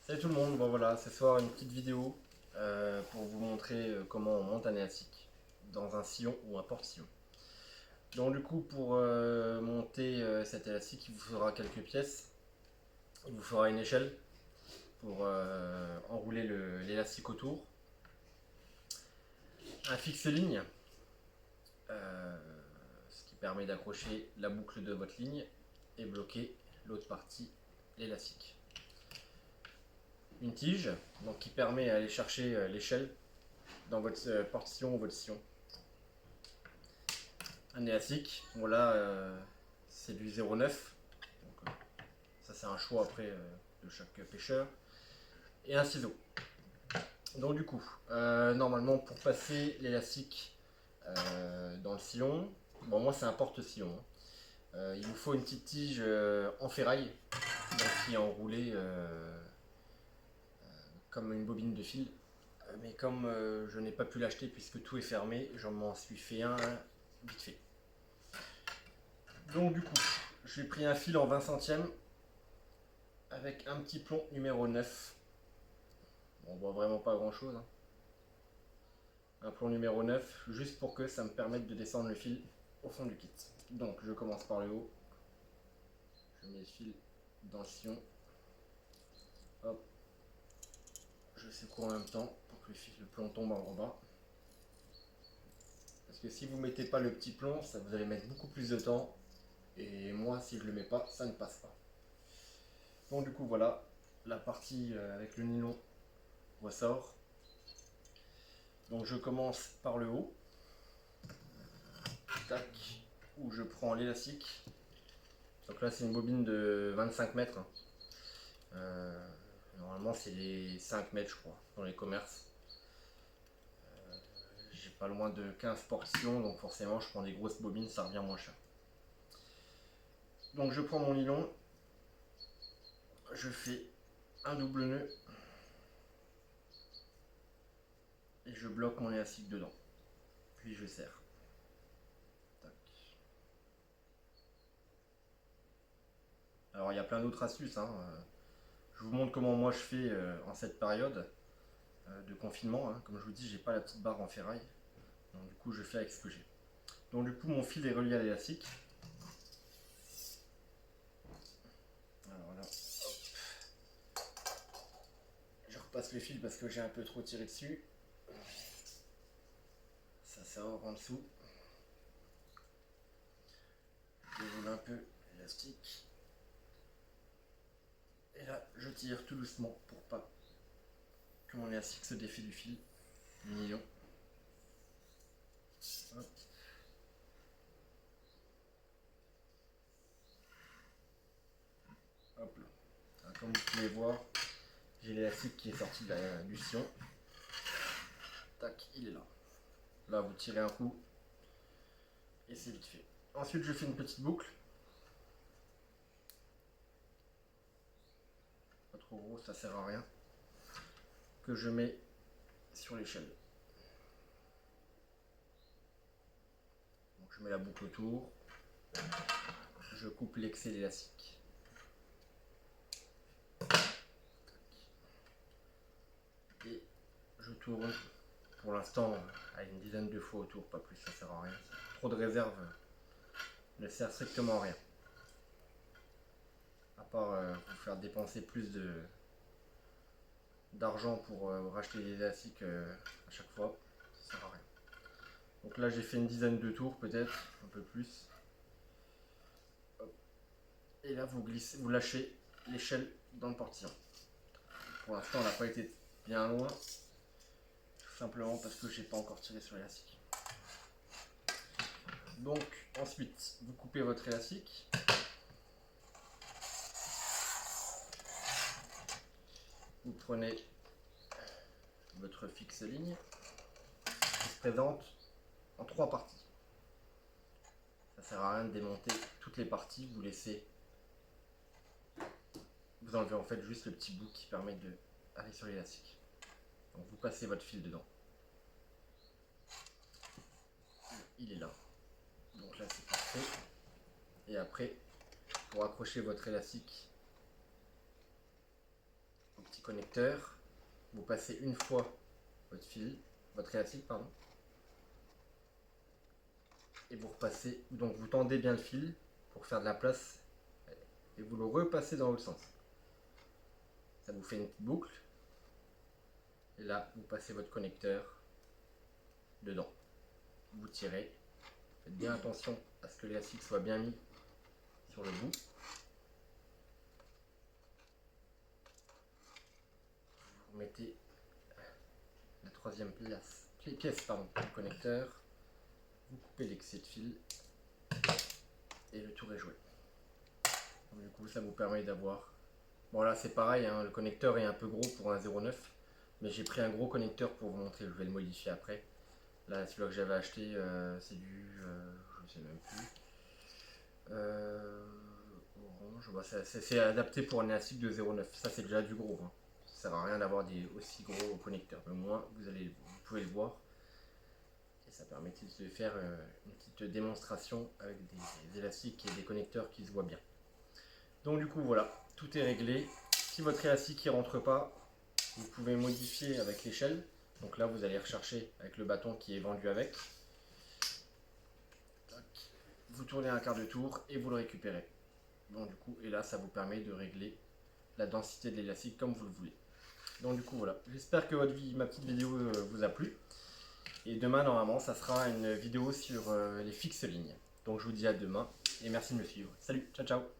Salut tout le monde, bon voilà, ce soir une petite vidéo pour vous montrer comment on monte un élastique dans un sillon ou un porte-sillon. Donc du coup pour monter cet élastique, il vous faudra quelques pièces, il vous faudra une échelle pour enrouler l'élastique autour, un fixe-ligne, ce qui permet d'accrocher la boucle de votre ligne et bloquer l'autre partie, l'élastique. Une tige donc, qui permet d'aller chercher l'échelle dans votre porte-sillon ou votre sillon. Un élastique, voilà, c'est du 0,9. Donc, ça c'est un choix après de chaque pêcheur. Et un ciseau. Donc du coup, normalement pour passer l'élastique dans le sillon, bon moi c'est un porte-sillon. Il vous faut une petite tige en ferraille, donc, qui est enroulée comme une bobine de fil. Mais comme je n'ai pas pu l'acheter puisque tout est fermé, j'en m'en suis fait un vite fait. Donc du coup, j'ai pris un fil en 20 centièmes avec un petit plomb numéro 9. Bon, on voit vraiment pas grand chose. Hein. Un plomb numéro 9, juste pour que ça me permette de descendre le fil au fond du kit. Donc je commence par le haut. Je mets le fil dans le sillon. Hop. Je secoue en même temps pour que le plomb tombe en bas. Parce que si vous ne mettez pas le petit plomb, ça vous allez mettre beaucoup plus de temps. Et moi, si je le mets pas, ça ne passe pas. Donc du coup, voilà, la partie avec le nylon ressort. Donc je commence par le haut. Tac, où je prends l'élastique. Donc là, c'est une bobine de 25 mètres. Normalement, c'est les 5 mètres, je crois, dans les commerces. J'ai pas loin de 15 portions, donc forcément, je prends des grosses bobines, ça revient moins cher. Donc je prends mon nylon, je fais un double nœud et je bloque mon élastique dedans. Puis je serre. Tac. Alors il y a plein d'autres astuces. Hein. Je vous montre comment moi je fais en cette période de confinement. Hein. Comme je vous dis, j'ai pas la petite barre en ferraille. Donc du coup, je fais avec ce que j'ai. Donc du coup, mon fil est relié à l'élastique. Alors là, hop. Je repasse le fil parce que j'ai un peu trop tiré dessus. Ça sort en dessous. Je déroule un peu l'élastique. Et là, je tire tout doucement pour pas que mon élastique se défie du fil du nylon. Hop. Hop là. Alors, comme vous pouvez voir, j'ai l'élastique qui est sorti du sillon. Tac, il est là. Là, vous tirez un coup et c'est vite fait. Ensuite, je fais une petite boucle. Pas trop gros, ça sert à rien. Que je mets sur l'échelle. Donc, je mets la boucle autour. Je coupe l'excès d'élastique. Et je tourne pour l'instant à une dizaine de fois autour, pas plus, ça sert à rien. Trop de réserve ne sert strictement à rien. À part vous faire dépenser plus d'argent pour racheter des élastiques à chaque fois, ça sert à rien. Donc là j'ai fait une dizaine de tours peut-être, un peu plus. Hop. Et là vous glissez, vous lâchez l'échelle dans le portillon. Pour l'instant elle n'a pas été bien loin, tout simplement parce que j'ai pas encore tiré sur l'élastique. Donc ensuite vous coupez votre élastique. Vous prenez votre fixe ligne qui se présente en 3 parties. Ça sert à rien de démonter toutes les parties, vous laissez, vous enlevez en fait juste le petit bout qui permet d'aller sur l'élastique. Donc vous passez votre fil dedans. Il est là. Donc là c'est parfait. Et après, pour accrocher votre élastique, hop, petit connecteur. Vous passez une fois votre élastique, pardon. Et vous repassez, donc vous tendez bien le fil pour faire de la place et vous le repassez dans l'autre sens. Ça vous fait une petite boucle. Et là, vous passez votre connecteur dedans. Vous tirez. Faites bien attention à ce que l'élastique soit bien mis sur le bout. Vous mettez la troisième pièce du connecteur. Vous coupez l'excès de fil et le tour est joué. Donc, du coup, ça vous permet d'avoir... Bon là c'est pareil, hein, le connecteur est un peu gros pour un 0,9, mais j'ai pris un gros connecteur pour vous montrer, je vais le modifier après. Là celui-là que j'avais acheté c'est du... je sais même plus. Orange, bah, c'est adapté pour un élastique de 0,9, ça c'est déjà du gros. Hein. Ça sert à rien d'avoir des aussi gros connecteurs, mais au moins vous pouvez le voir. Et ça permet de faire une petite démonstration avec des élastiques et des connecteurs qui se voient bien. Donc du coup voilà, tout est réglé. Si votre élastique ne rentre pas, vous pouvez modifier avec l'échelle. Donc là vous allez rechercher avec le bâton qui est vendu avec. Vous tournez un quart de tour et vous le récupérez. Donc du coup, et là ça vous permet de régler la densité de l'élastique comme vous le voulez. Donc du coup voilà, j'espère que ma petite vidéo vous a plu. Et demain normalement ça sera une vidéo sur les fixes lignes. Donc je vous dis à demain et merci de me suivre. Salut, ciao ciao.